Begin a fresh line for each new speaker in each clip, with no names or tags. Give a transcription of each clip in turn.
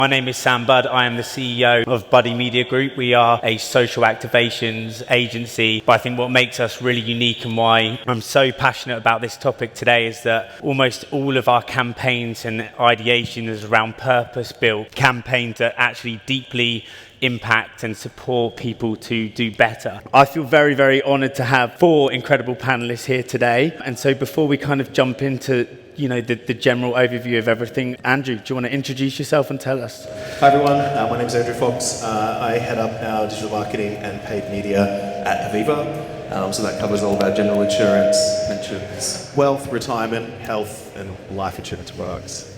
My name is Sam Budd. I am the CEO of Buddy Media Group. We are a social activations agency, but I think what makes us really unique and why I'm so passionate about this topic today is that almost all of our campaigns and ideation is around purpose-built campaigns that actually deeply impact and support people to do better. I feel very, very honoured to have 4 incredible panellists here today. And so before we kind of jump into the general overview of everything, Andrew, do you want to introduce yourself and tell us?
Hi everyone, my name is Andrew Fox. I head up our digital marketing and paid media at Aviva. So that covers all of our general insurance, pensions, wealth, retirement, health and life insurance products.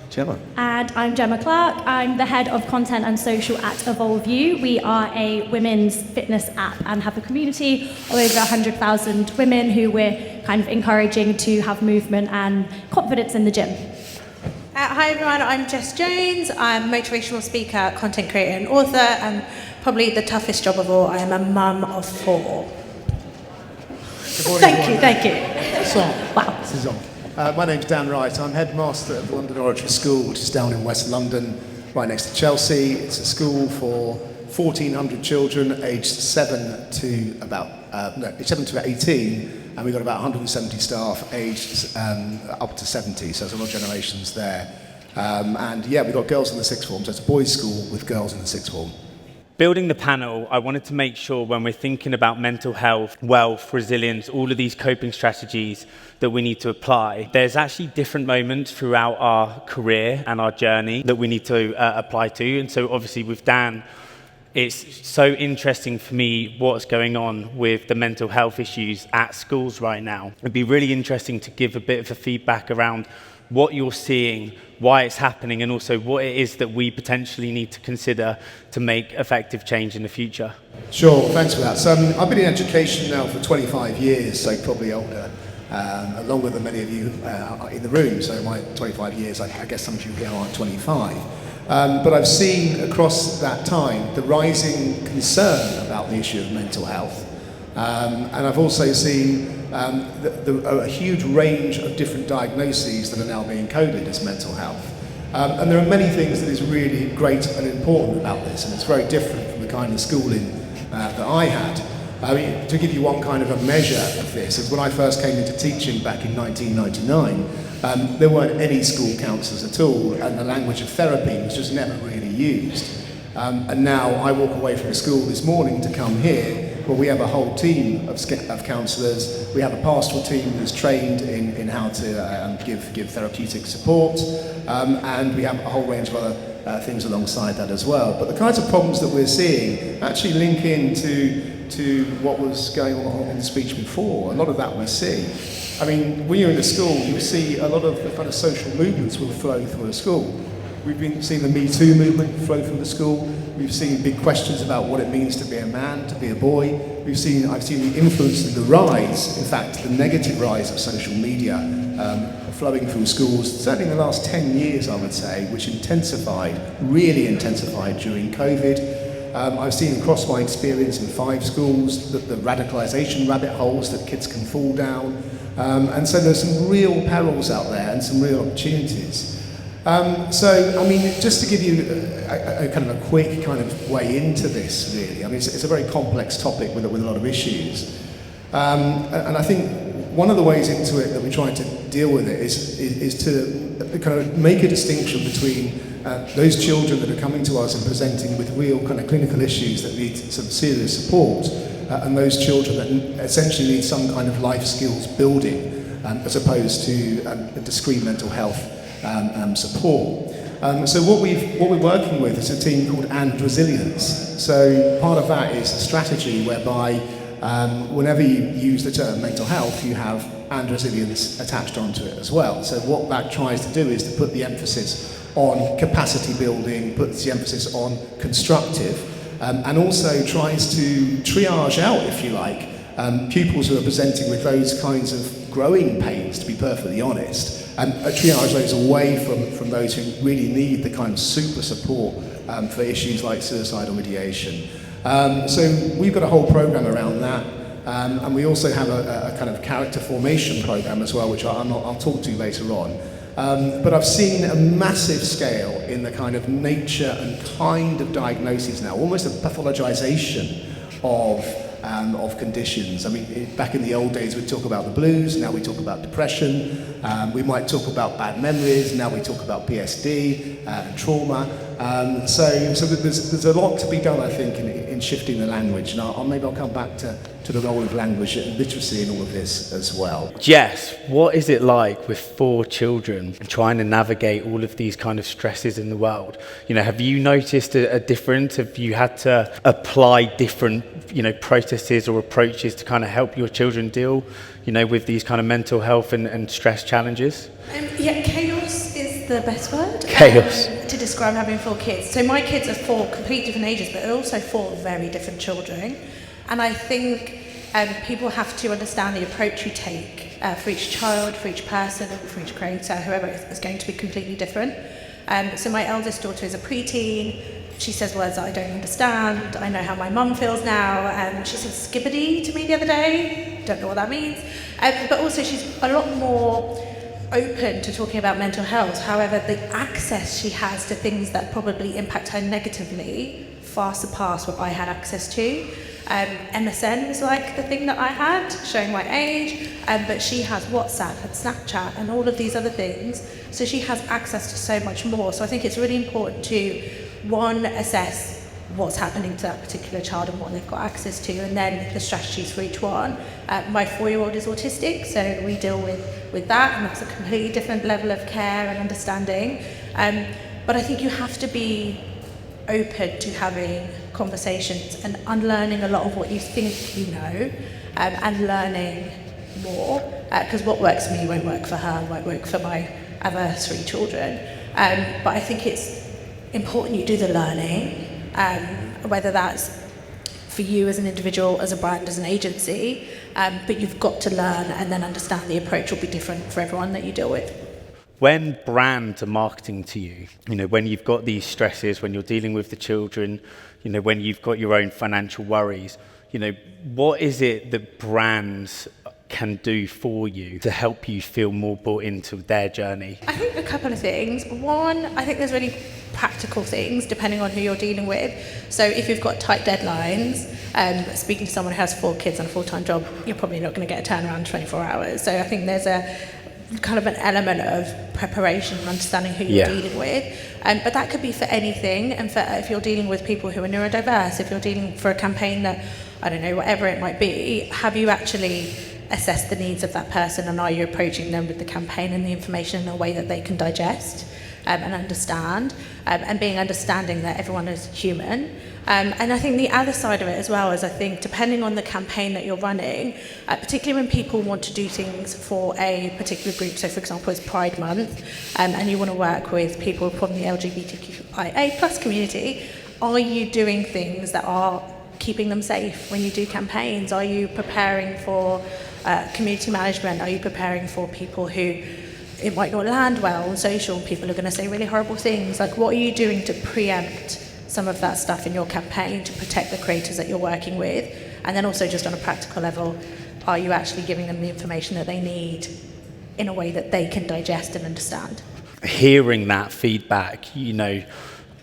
Gemma.
And I'm Gemma Clark. I'm the head of content and social at Evolve You. We are a women's fitness app and have a community of over 100,000 women who we're kind of encouraging to have movement and confidence in the gym.
Hi everyone, I'm Jess Jones. I'm a motivational speaker, content creator and author, and probably the toughest job of all, I am a mum of 4. Thank you.
So,
Wow.
this is on. My name's Dan Wright. I'm headmaster of the London Oratory School, which is down in West London, right next to Chelsea. It's a school for 1,400 children aged 7 to about 18, and we've got about 170 staff aged up to 70, so there's a lot of generations there. And yeah, we've got girls in the sixth form, so it's a boys' school with girls in the sixth form.
Building the panel, I wanted to make sure when we're thinking about mental health, wealth, resilience, all of these coping strategies that we need to apply, there's actually different moments throughout our career and our journey that we need to apply to. And so obviously with Dan, it's so interesting for me what's going on with the mental health issues at schools right now. It'd be really interesting to give a bit of a feedback around what you're seeing, why it's happening, and also what it is that we potentially need to consider to make effective change in the future.
Sure, thanks for that. So I've been in education now for 25 years, so probably older, longer than many of you in the room. So my 25 years, I guess some of you here are 25. But I've seen across that time the rising concern about the issue of mental health. And I've also seen a huge range of different diagnoses that are now being coded as mental health. And there are many things that is really great and important about this, and it's very different from the kind of schooling that I had. I mean, to give you one kind of a measure of this, is when I first came into teaching back in 1999, there weren't any school counsellors at all, and the language of therapy was just never really used. And now I walk away from school this morning to come here, where we have a whole team of counsellors. We have a pastoral team that's trained in how to give therapeutic support, and we have a whole range of other things alongside that as well. But the kinds of problems that we're seeing actually link into what was going on in the speech before. A lot of that we see. I mean, when you're in a school, you see a lot of the kind of social movements will flow through a school. We've been seeing the Me Too movement flow from the school. We've seen big questions about what it means to be a man, to be a boy. I've seen the influence and the rise, in fact, the negative rise of social media flowing through schools, certainly in the last 10 years, I would say, which really intensified during COVID. I've seen across my experience in 5 schools that the radicalisation rabbit holes that kids can fall down. And so there's some real perils out there and some real opportunities. So, I mean, just to give you a kind of a quick kind of way into this, really, I mean, it's a very complex topic with a lot of issues. And I think one of the ways into it that we try to deal with it is to kind of make a distinction between those children that are coming to us and presenting with real kind of clinical issues that need some serious support, and those children that essentially need some kind of life skills building, as opposed to discrete mental health support. So what we're working with is a team called And Resilience. So part of that is a strategy whereby whenever you use the term mental health, you have And Resilience attached onto it as well. So what that tries to do is to put the emphasis on capacity building, puts the emphasis on constructive, and also tries to triage out, if you like, pupils who are presenting with those kinds of growing pains, to be perfectly honest, and triage those away from those who really need the kind of super support for issues like suicidal ideation. So we've got a whole program around that, and we also have a kind of character formation program as well, which I'll talk to later on. But I've seen a massive scale in the kind of nature and kind of diagnoses now, almost a pathologization of conditions. I mean, back in the old days, we'd talk about the blues, now we talk about depression. We might talk about bad memories, now we talk about PSD and trauma. So there's a lot to be done, I think, in shifting the language. And maybe I'll come back to the role of language and literacy in all of this as well.
Jess, what is it like with 4 children trying to navigate all of these kind of stresses in the world? You know, have you noticed a difference? Have you had to apply different, processes or approaches to kind of help your children deal, with these kind of mental health and stress challenges?
Chaos is the best word.
Chaos.
To describe having 4 kids. So my kids are 4 completely different ages, but they're also 4 very different children. And I think people have to understand the approach you take for each child, for each person, and for each creator, whoever is going to be completely different. So my eldest daughter is a preteen. She says words that I don't understand. I know how my mum feels now. She said skibbity to me the other day. Don't know what that means. But also she's a lot more open to talking about mental health. However, the access she has to things that probably impact her negatively far surpass what I had access to. MSN was like the thing that I had, showing my age, but she has WhatsApp and Snapchat and all of these other things, so she has access to so much more. So I think it's really important to, one, assess what's happening to that particular child and what they've got access to, and then the strategies for each one. My 4-year-old is autistic, so we deal with that, and that's a completely different level of care and understanding. But I think you have to be open to having conversations and unlearning a lot of what you think you know, and learning more, because what works for me won't work for her, won't work for my other 3 children. But I think it's important you do the learning, whether that's for you as an individual, as a brand, as an agency, but you've got to learn and then understand the approach will be different for everyone that you deal with.
When brands are marketing to you, when you've got these stresses, when you're dealing with the children, when you've got your own financial worries, what is it that brands can do for you to help you feel more brought into their journey?
I think a couple of things. One, I think there's really practical things depending on who you're dealing with. So if you've got tight deadlines, speaking to someone who has 4 kids and a full-time job, you're probably not going to get a turnaround in 24 hours. So I think there's a kind of an element of preparation and understanding who you're dealing with. But that could be for anything. And for if you're dealing with people who are neurodiverse, if you're dealing for a campaign that, I don't know, whatever it might be, have you actually assessed the needs of that person, and are you approaching them with the campaign and the information in a way that they can digest and understand, and being understanding that everyone is human. And I think the other side of it as well is, I think, depending on the campaign that you're running, particularly when people want to do things for a particular group, so for example it's Pride Month, and you want to work with people from the LGBTQIA plus community, are you doing things that are keeping them safe when you do campaigns? Are you preparing for community management? Are you preparing for people who it might not land well on social, people are going to say really horrible things? Like, what are you doing to preempt some of that stuff in your campaign to protect the creators that you're working with? And then also, just on a practical level, are you actually giving them the information that they need in a way that they can digest and understand?
Hearing that feedback,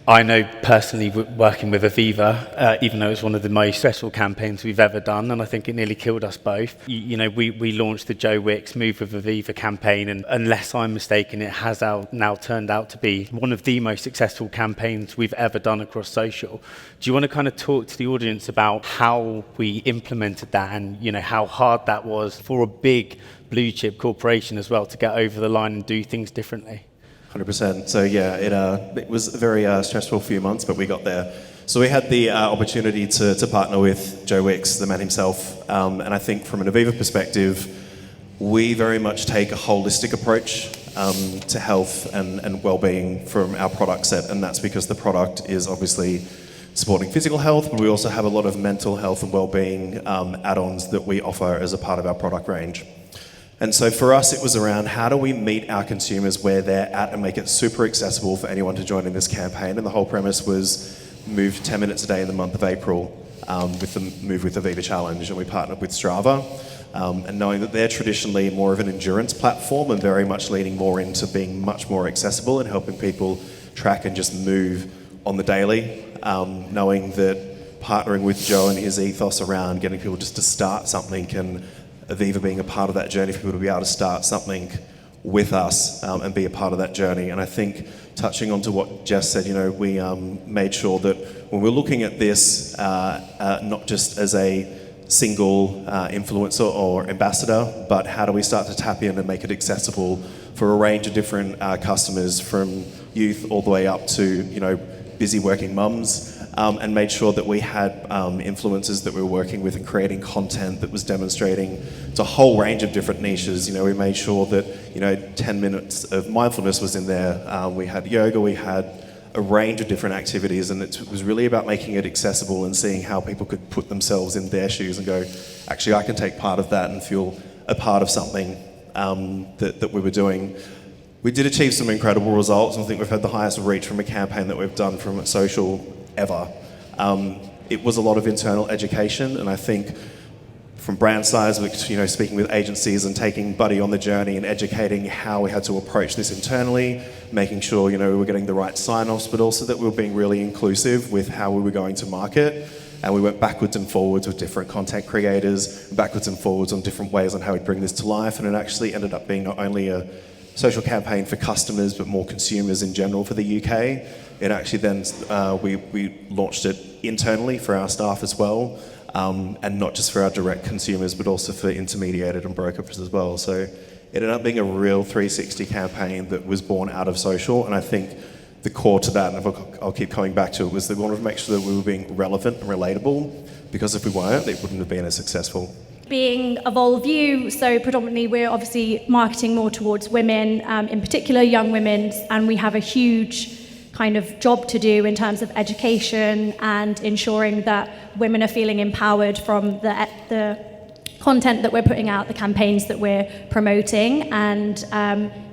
I know personally, working with Aviva, even though it's one of the most stressful campaigns we've ever done, and I think it nearly killed us both. We launched the Joe Wicks Move with Aviva campaign, and unless I'm mistaken, it has now turned out to be one of the most successful campaigns we've ever done across social. Do you want to kind of talk to the audience about how we implemented that, and how hard that was for a big blue chip corporation as well to get over the line and do things differently?
100%. So yeah, it was a very stressful few months, but we got there. So we had the opportunity to partner with Joe Wicks, the man himself, and I think from an Aviva perspective, we very much take a holistic approach to health and well-being from our product set, and that's because the product is obviously supporting physical health, but we also have a lot of mental health and well-being add-ons that we offer as a part of our product range. And so for us, it was around how do we meet our consumers where they're at and make it super accessible for anyone to join in this campaign. And the whole premise was move 10 minutes a day in the month of April. with the Move with Aviva Challenge, and we partnered with Strava. And knowing that they're traditionally more of an endurance platform and very much leaning more into being much more accessible and helping people track and just move on the daily, knowing that partnering with Joe and his ethos around getting people just to start something, and Aviva being a part of that journey for people to be able to start something with us and be a part of that journey. And I think touching on to what Jess said, we made sure that when we're looking at this, not just as a single influencer or ambassador, but how do we start to tap in and make it accessible for a range of different customers, from youth all the way up to busy working mums, and made sure that we had influencers that we were working with and creating content that was demonstrating to a whole range of different niches. We made sure that 10 minutes of mindfulness was in there. We had yoga, we had a range of different activities, and it was really about making it accessible and seeing how people could put themselves in their shoes and go, actually, I can take part of that and feel a part of something that we were doing. We did achieve some incredible results, and I think we've had the highest reach from a campaign that we've done from social ever. It was a lot of internal education, and I think from brand sides, speaking with agencies and taking Buddy on the journey and educating how we had to approach this internally, making sure we were getting the right sign-offs, but also that we were being really inclusive with how we were going to market. And we went backwards and forwards with different content creators, backwards and forwards on different ways on how we'd bring this to life. And it actually ended up being not only a social campaign for customers, but more consumers in general for the UK. It actually then, we launched it internally for our staff as well. And not just for our direct consumers, but also for intermediated and brokers as well. So it ended up being a real 360 campaign that was born out of social. And I think the core to that, and I'll keep coming back to it, was that we wanted to make sure that we were being relevant and relatable, because if we weren't, it wouldn't have been as successful.
Being Evolve You, so predominantly we're obviously marketing more towards women, in particular young women, and we have a huge kind of job to do in terms of education and ensuring that women are feeling empowered from the content that we're putting out, the campaigns that we're promoting. And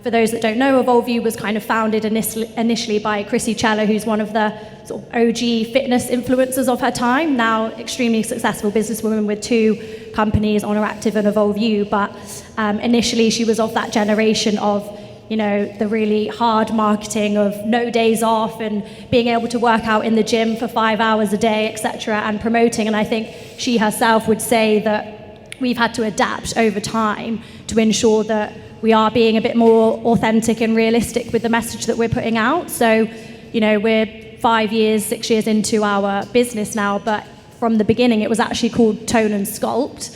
for those that don't know, Evolve You was kind of founded initially by Chrissy Chella, who's one of the sort of OG fitness influencers of her time, now extremely successful businesswoman with 2 companies, Honor Active and Evolve You. But initially she was of that generation of the really hard marketing of no days off and being able to work out in the gym for 5 hours a day, etc., and promoting. And I think she herself would say that we've had to adapt over time to ensure that we are being a bit more authentic and realistic with the message that we're putting out. So, we're 5 years, 6 years into our business now, but from the beginning it was actually called Tone and Sculpt,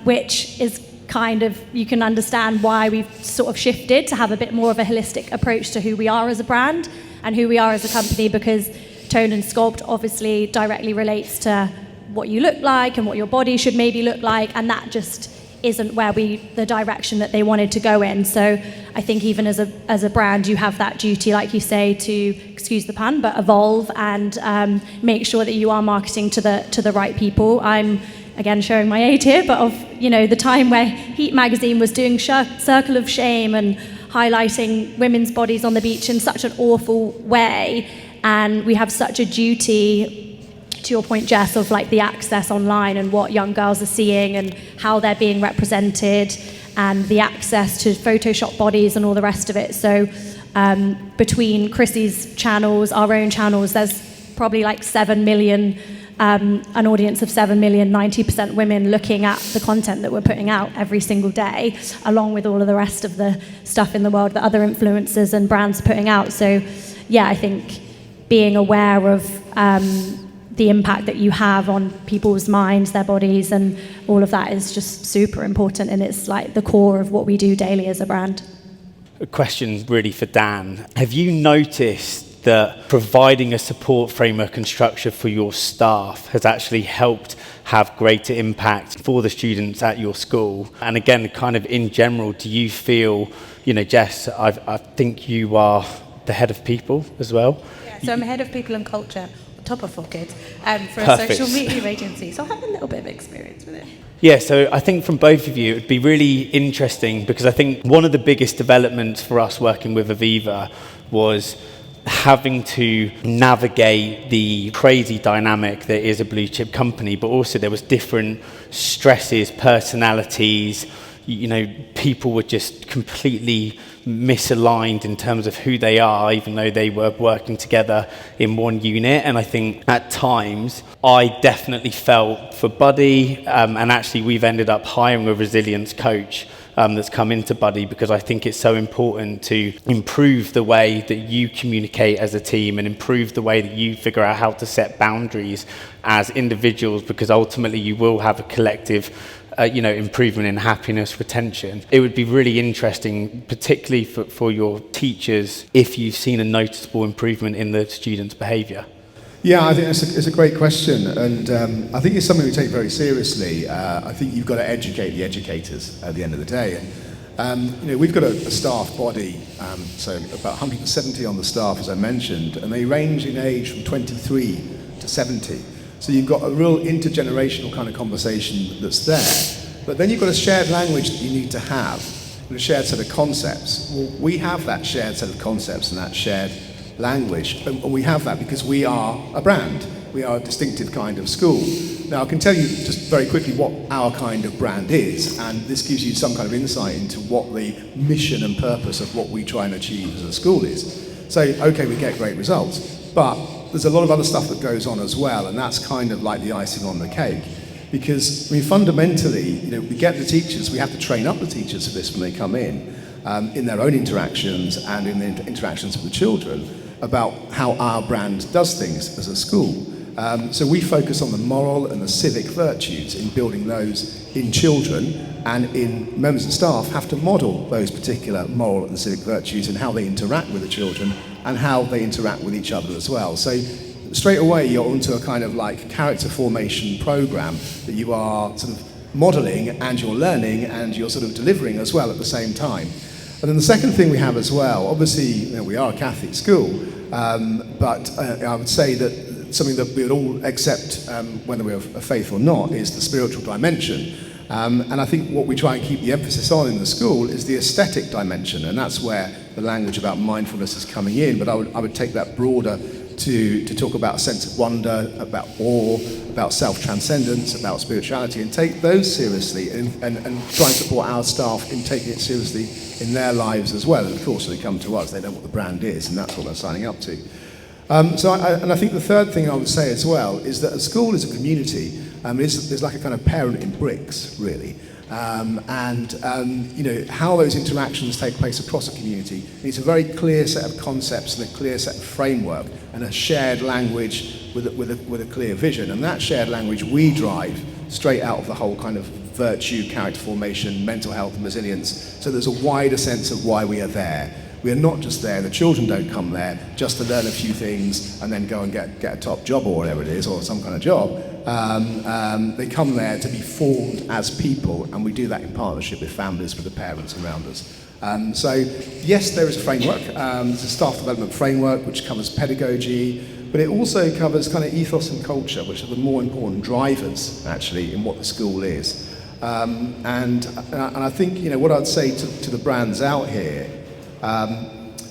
which is kind of, you can understand why we've sort of shifted to have a bit more of a holistic approach to who we are as a brand and who we are as a company, because Tone and Sculpt obviously directly relates to what you look like and what your body should maybe look like, and that just isn't where the direction that they wanted to go in. So I think even as a brand, you have that duty, like you say, to, excuse the pun, but evolve and make sure that you are marketing to the right people. I'm again showing my age here, but of the time where Heat magazine was doing Circle of Shame and highlighting women's bodies on the beach in such an awful way, and we have such a duty, to your point, Jess, of like the access online and what young girls are seeing and how they're being represented, and the access to Photoshop bodies and all the rest of it. So between Chrissy's channels, our own channels, there's probably like 7 million. An audience of 7 million, 90% women looking at the content that we're putting out every single day, along with all of the rest of the stuff in the world that other influencers and brands are putting out. So yeah, I think being aware of the impact that you have on people's minds, their bodies, and all of that is just super important, and it's like the core of what we do daily as a brand.
A question really for Dan. Have you noticed that providing a support framework and structure for your staff has actually helped have greater impact for the students at your school? And again, kind of in general, do you feel, Jess, I think you are the head of people as well?
Yeah, so I'm head of people and culture, on top of 4 kids, for a
Perfect.
social media agency. So I have a little bit of experience with it.
Yeah, so I think from both of you, it would be really interesting, because I think one of the biggest developments for us working with Aviva was having to navigate the crazy dynamic that is a blue chip company, but also there was different stresses, personalities, people were just completely misaligned in terms of who they are, even though they were working together in one unit. And I think at times I definitely felt for Buddy, and actually we've ended up hiring a resilience coach that's come into Buddy, because I think it's so important to improve the way that you communicate as a team and improve the way that you figure out how to set boundaries as individuals, because ultimately you will have a collective improvement in happiness, retention. It would be really interesting, particularly for your teachers, if you've seen a noticeable improvement in the students' behaviour.
Yeah, I think it's a great question, and I think it's something we take very seriously. I think you've got to educate the educators at the end of the day. And we've got a staff body, so about 170 on the staff, as I mentioned, and they range in age from 23 to 70. So you've got a real intergenerational kind of conversation that's there. But then you've got a shared language that you need to have, and a shared set of concepts. Well, we have that shared set of concepts and that shared language, and we have that because we are a brand. We are a distinctive kind of school. Now, I can tell you just very quickly what our kind of brand is, and this gives you some kind of insight into what the mission and purpose of what we try and achieve as a school is. So, okay, we get great results, but there's a lot of other stuff that goes on as well, and that's kind of like the icing on the cake. Because, fundamentally, we get the teachers, we have to train up the teachers for this when they come in their own interactions and in the interactions with the children, about how our brand does things as a school. So we focus on the moral and the civic virtues in building those in children, and in members of staff have to model those particular moral and civic virtues in how they interact with the children and how they interact with each other as well. So straight away you're onto a kind of like character formation program that you are sort of modeling, and you're learning, and you're sort of delivering as well at the same time. And then the second thing we have as well, obviously we are a Catholic school, but I would say that something that we would all accept, whether we're of faith or not, is the spiritual dimension. And I think what we try and keep the emphasis on in the school is the aesthetic dimension, and that's where the language about mindfulness is coming in. But I would take that broader to talk about a sense of wonder, about awe, about self-transcendence, about spirituality, and take those seriously, and try and support our staff in taking it seriously in their lives as well. And of course, when they come to us, they know what the brand is, and that's what they're signing up to. I think the third thing I would say as well is that a school is a community. There's like a kind of parent in bricks, really. How those interactions take place across a community needs a very clear set of concepts and a clear set of framework and a shared language with a clear vision. And that shared language we drive straight out of the whole kind of virtue, character formation, mental health and resilience. So there's a wider sense of why we are there. We are not just there, the children don't come there just to learn a few things and then go and get a top job or whatever it is, or some kind of job. They come there to be formed as people, and we do that in partnership with families, with the parents around us. So yes, there is a framework. There's a staff development framework which covers pedagogy, but it also covers kind of ethos and culture, which are the more important drivers actually in what the school is. And I think what I'd say to the brands out here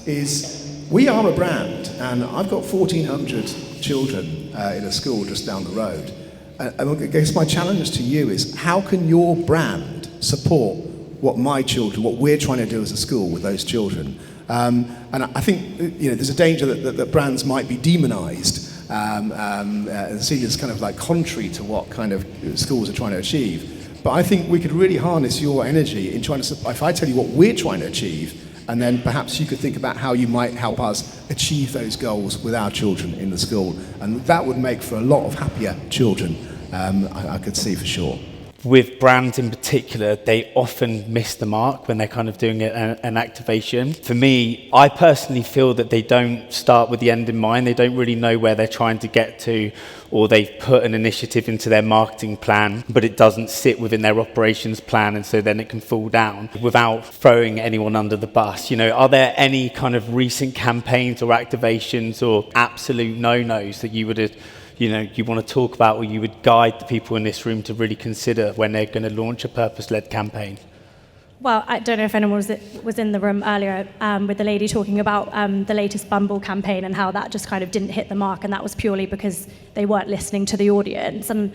is we are a brand, and I've got 1,400 children in a school just down the road. And I guess my challenge to you is, how can your brand support what we're trying to do as a school with those children? And I think there's a danger that brands might be demonized and seen as kind of like contrary to what kind of schools are trying to achieve. But I think we could really harness your energy in trying to, if I tell you what we're trying to achieve, and then perhaps you could think about how you might help us achieve those goals with our children in the school. And that would make for a lot of happier children, I could see for sure.
With brands in particular, they often miss the mark when they're kind of doing an activation. For me, I personally feel that they don't start with the end in mind. They don't really know where they're trying to get to, or they've put an initiative into their marketing plan, but it doesn't sit within their operations plan, and so then it can fall down. Without throwing anyone under the bus, are there any kind of recent campaigns or activations or absolute no-nos that you would have you want to talk about, or you would guide the people in this room to really consider when they're going to launch a purpose-led campaign?
Well, I don't know if anyone was in the room earlier with the lady talking about the latest Bumble campaign and how that just kind of didn't hit the mark, and that was purely because they weren't listening to the audience. And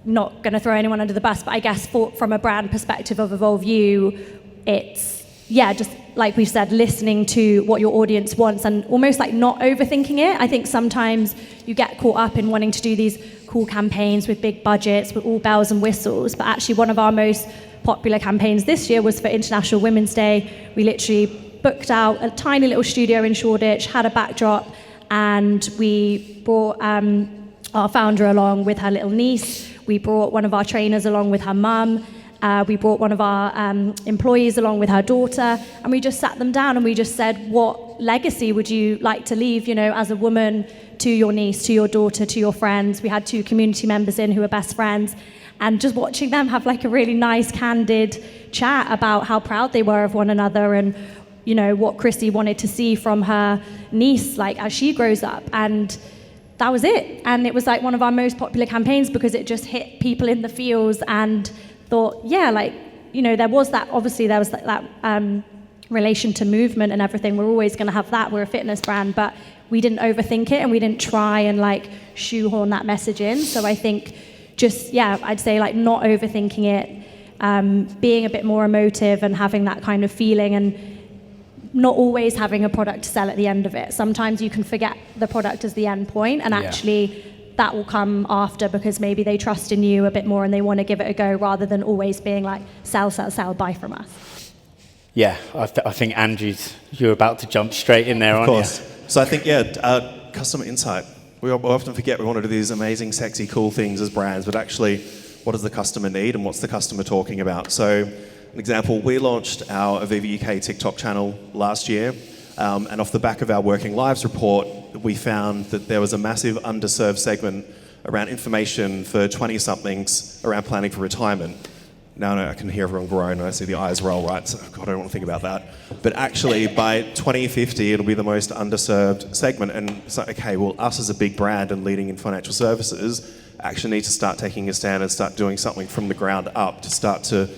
not going to throw anyone under the bus, but I guess from a brand perspective of Evolve You, it's, just like we said, listening to what your audience wants and almost like not overthinking it. I think sometimes you get caught up in wanting to do these cool campaigns with big budgets, with all bells and whistles, but actually one of our most popular campaigns this year was for International Women's Day. We literally booked out a tiny little studio in Shoreditch, had a backdrop, and we brought our founder along with her little niece. We brought one of our trainers along with her mum. We brought one of our employees along with her daughter, and we just sat them down and we just said, what legacy would you like to leave, as a woman, to your niece, to your daughter, to your friends? We had 2 community members in who were best friends, and just watching them have like a really nice, candid chat about how proud they were of one another and, what Chrissy wanted to see from her niece, like as she grows up. And that was it. And it was like one of our most popular campaigns because it just hit people in the feels and thought, there was that, obviously there was that relation to movement and everything. We're always going to have that. We're a fitness brand, but we didn't overthink it and we didn't try and like shoehorn that message in. So I think just, I'd say like not overthinking it, being a bit more emotive and having that kind of feeling, and not always having a product to sell at the end of it. Sometimes you can forget the product as the end point, and actually that will come after because maybe they trust in you a bit more and they want to give it a go rather than always being like, sell, buy from us.
Yeah, I think Andrew's, you're about to jump straight in there, aren't you? Of course.
So I think, customer insight. We often forget we want to do these amazing, sexy, cool things as brands, but actually, what does the customer need and what's the customer talking about? So, an example, we launched our Aviva UK TikTok channel last year, and off the back of our Working Lives report, we found that there was a massive underserved segment around information for 20-somethings around planning for retirement. Now I can hear everyone groan and I see the eyes roll, right? So, God, I don't want to think about that. But actually, by 2050, it'll be the most underserved segment. And it's like, okay, well, us as a big brand and leading in financial services actually need to start taking a stand and start doing something from the ground up to start to,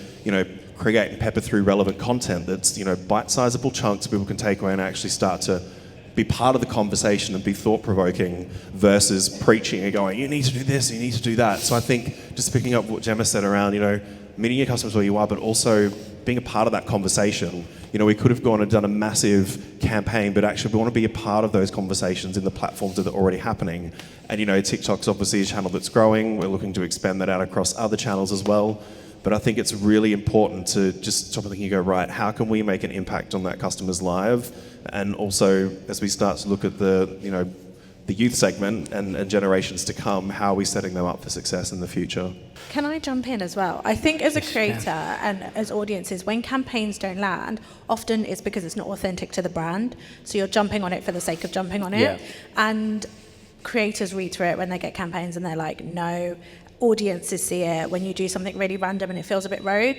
create and pepper through relevant content that's, bite-sizable chunks people can take away and actually start to be part of the conversation and be thought-provoking versus preaching and going, you need to do this, you need to do that. So I think just picking up what Gemma said around, meeting your customers where you are, but also being a part of that conversation. We could have gone and done a massive campaign, but actually we want to be a part of those conversations in the platforms that are already happening. And, TikTok's obviously a channel that's growing. We're looking to expand that out across other channels as well. But I think it's really important to just stop and think and go, right, how can we make an impact on that customer's life? And also, as we start to look at the youth segment and generations to come, how are we setting them up for success in the future?
Can I jump in as well? I think as a creator and as audiences, when campaigns don't land, often it's because it's not authentic to the brand. So you're jumping on it for the sake of jumping on it. Yeah. And creators read through it when they get campaigns and they're like, no. Audiences see it when you do something really random and it feels a bit rogue.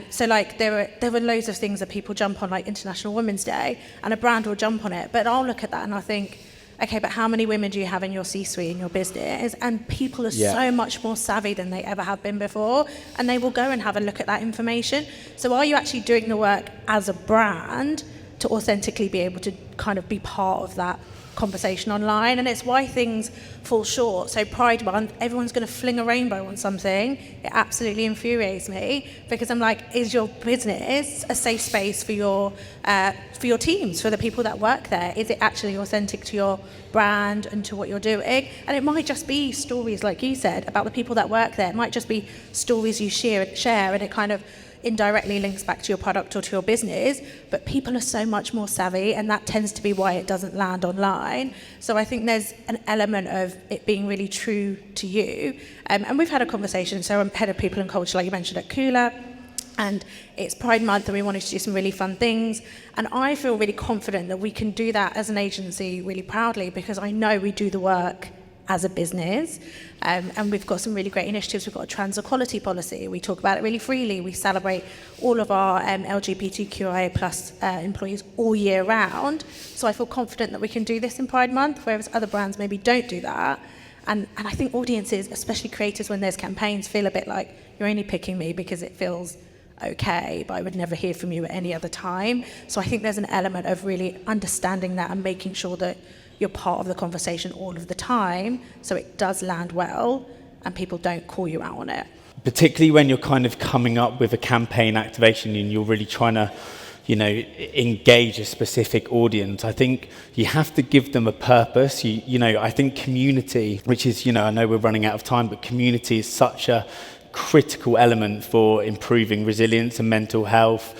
So like there were loads of things that people jump on, like International Women's Day, and a brand will jump on it. But I'll look at that and I think, okay, but how many women do you have in your C-suite, in your business? And people are so much more savvy than they ever have been before, and they will go and have a look at that information. So are you actually doing the work as a brand to authentically be able to kind of be part of that conversation online? And it's why things fall short. So Pride Month, everyone's going to fling a rainbow on something. It absolutely infuriates me because I'm like, is your business a safe space for your teams, for the people that work there? Is it actually authentic to your brand and to what you're doing? And it might just be stories, like you said, about the people that work there. It might just be stories you share and it kind of indirectly links back to your product or to your business, but people are so much more savvy, and that tends to be why it doesn't land online. So I think there's an element of it being really true to you. And we've had a conversation, so I'm head of people and culture, like you mentioned, at Cooler, and it's Pride Month and we wanted to do some really fun things, and I feel really confident that we can do that as an agency really proudly because I know we do the work as a business, and we've got some really great initiatives. We've got a trans equality policy. We talk about it really freely. We celebrate all of our LGBTQIA plus employees all year round. So I feel confident that we can do this in Pride Month, whereas other brands maybe don't do that. And I think audiences, especially creators, when there's campaigns, feel a bit like you're only picking me because it feels okay, but I would never hear from you at any other time. So I think there's an element of really understanding that and making sure that you're part of the conversation all of the time, so it does land well and people don't call you out on it.
Particularly when you're kind of coming up with a campaign activation and you're really trying to, engage a specific audience. I think you have to give them a purpose. I think community, which is, I know we're running out of time, but community is such a critical element for improving resilience and mental health,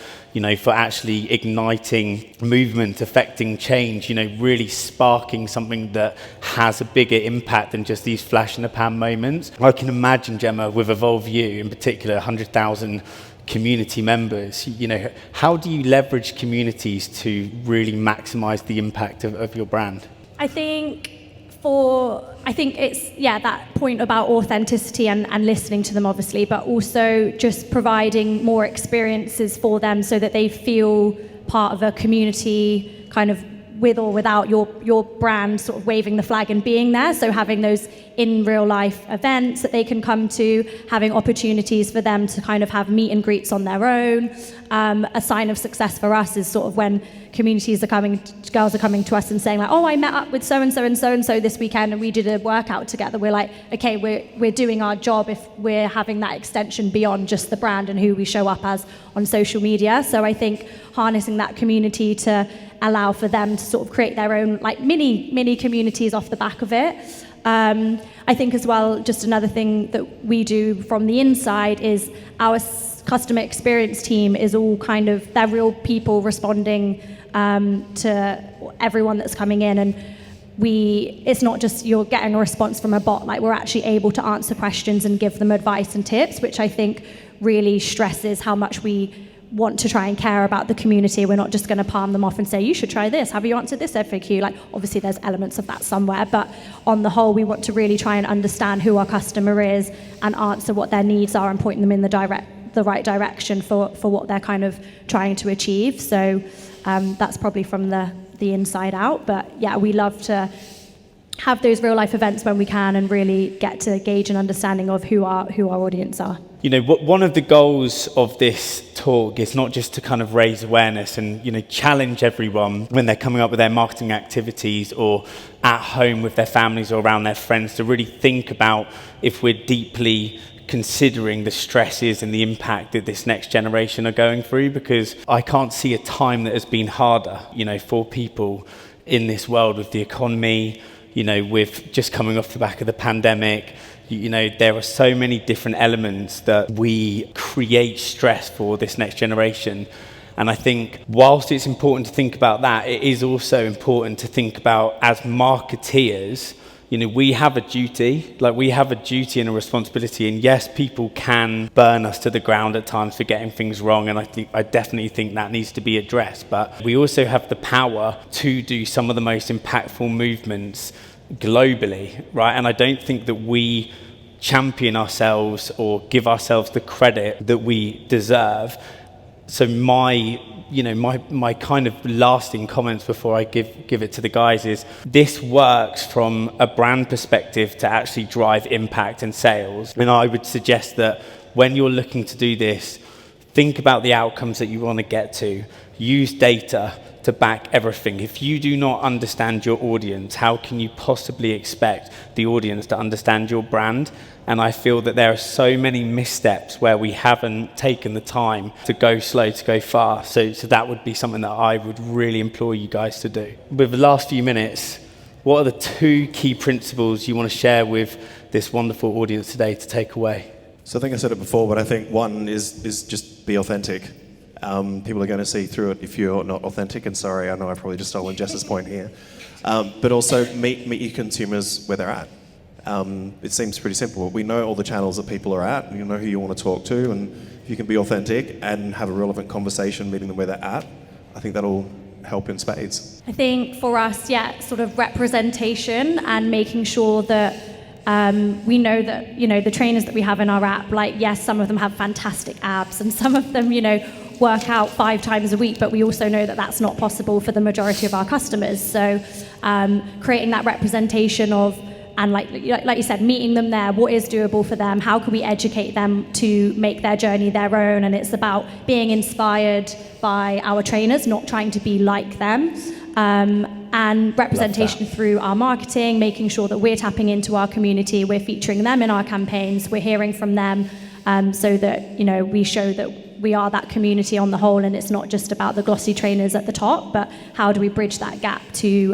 for actually igniting movement, affecting change, really sparking something that has a bigger impact than just these flash in the pan moments. I can imagine, Gemma, with Evolve You in particular, 100,000 community members, how do you leverage communities to really maximize the impact of your brand?
I think it's that point about authenticity and listening to them, obviously, but also just providing more experiences for them so that they feel part of a community, kind of with or without your brand sort of waving the flag and being there. So having those in real life events that they can come to, having opportunities for them to kind of have meet and greets on their own. A sign of success for us is sort of when girls are coming to us and saying like, oh, I met up with so-and-so and so-and-so this weekend and we did a workout together. We're like, okay, we're doing our job if we're having that extension beyond just the brand and who we show up as on social media. So I think harnessing that community to allow for them to sort of create their own like mini communities off the back of it. I think as well, just another thing that we do from the inside is our customer experience team is all kind of, they're real people responding to everyone that's coming in, and it's not just you're getting a response from a bot, like we're actually able to answer questions and give them advice and tips, which I think really stresses how much we want to try and care about the community. We're not just going to palm them off and say, you should try this, have you answered this FAQ? Like, obviously there's elements of that somewhere, but on the whole, we want to really try and understand who our customer is and answer what their needs are and point them in the right direction for what they're kind of trying to achieve. So that's probably from the inside out. But yeah, we love to have those real life events when we can and really get to gauge an understanding of who our audience are.
One of the goals of this talk is not just to kind of raise awareness and, challenge everyone when they're coming up with their marketing activities or at home with their families or around their friends to really think about if we're deeply considering the stresses and the impact that this next generation are going through, because I can't see a time that has been harder, for people in this world with the economy, with just coming off the back of the pandemic. There are so many different elements that we create stress for this next generation. And I think whilst it's important to think about that, it is also important to think about, as marketeers, we have a duty, and a responsibility. And yes, people can burn us to the ground at times for getting things wrong. And I definitely think that needs to be addressed. But we also have the power to do some of the most impactful movements globally, right? And I don't think that we champion ourselves or give ourselves the credit that we deserve. So my kind of lasting comments before I give it to the guys is, this works from a brand perspective to actually drive impact and sales. And I would suggest that when you're looking to do this, think about the outcomes that you want to get to. Use data to back everything. If you do not understand your audience, how can you possibly expect the audience to understand your brand? And I feel that there are so many missteps where we haven't taken the time to go slow, to go fast. So that would be something that I would really implore you guys to do. With the last few minutes, what are the 2 key principles you want to share with this wonderful audience today to take away?
So I think I said it before, but I think one is just be authentic. People are going to see through it if you're not authentic. And sorry, I know I've probably just stolen Jess's point here. But also meet your consumers where they're at. It seems pretty simple. We know all the channels that people are at. You know who you want to talk to, and if you can be authentic and have a relevant conversation meeting them where they're at, I think that'll help in spades.
I think for us, sort of representation and making sure that we know that, the trainers that we have in our app, like, yes, some of them have fantastic abs and some of them, work out 5 times a week, but we also know that that's not possible for the majority of our customers. So creating that representation of and like you said, meeting them there, what is doable for them, how can we educate them to make their journey their own, and it's about being inspired by our trainers, not trying to be like them, and representation through our marketing, making sure that we're tapping into our community, we're featuring them in our campaigns, we're hearing from them, so that, you know, we show that we are that community on the whole, and it's not just about the glossy trainers at the top, but how do we bridge that gap to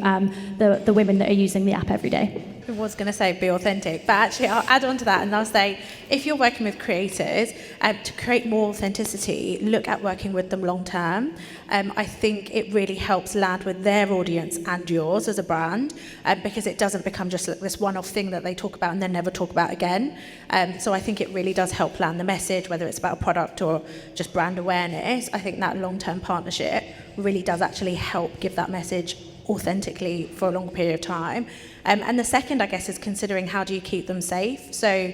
the women that are using the app every day.
I was going to say be authentic, but actually I'll add on to that and I'll say, if you're working with creators, to create more authenticity, look at working with them long term. I think it really helps land with their audience and yours as a brand, because it doesn't become just this one-off thing that they talk about and then never talk about again. So I think it really does help land the message, whether it's about a product or just brand awareness. I think that long-term partnership really does actually help give that message authentically for a long period of time. And the second, I guess, is considering how do you keep them safe. So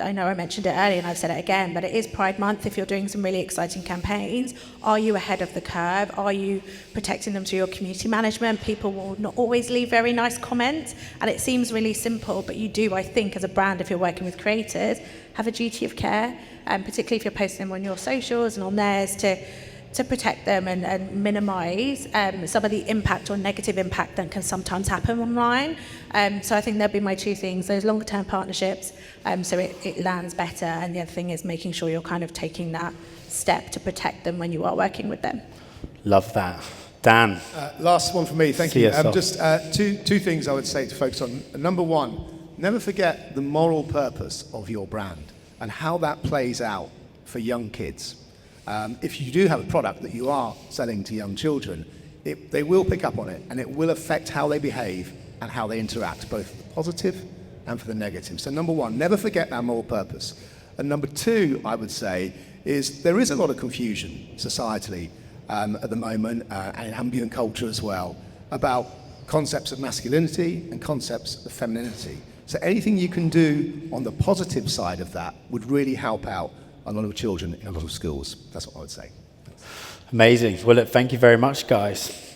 I know I mentioned it earlier and I've said it again, but it is Pride Month. If you're doing some really exciting campaigns, are you ahead of the curve? Are you protecting them through your community management? People will not always leave very nice comments, and it seems really simple, but you do, I think, as a brand, if you're working with creators, have a duty of care, particularly if you're posting them on your socials and on theirs, to protect them and minimise some of the impact or negative impact that can sometimes happen online. So I think there'll be my two things, those longer term partnerships, so it lands better, and the other thing is making sure you're kind of taking that step to protect them when you are working with them.
Love that. Dan.
Last one for me, thank
See
you.
yourself.
Just two things I would say to focus on. Number one, never forget the moral purpose of your brand and how that plays out for young kids. If you do have a product that you are selling to young children, they will pick up on it, and it will affect how they behave and how they interact, both for the positive and for the negative. So number one, never forget that moral purpose. And number two, I would say, is there is a lot of confusion societally at the moment, and in ambient culture as well, about concepts of masculinity and concepts of femininity. So anything you can do on the positive side of that would really help out a lot of children in a lot of schools. That's what I would say.
Amazing. Well, look, thank you very much, guys.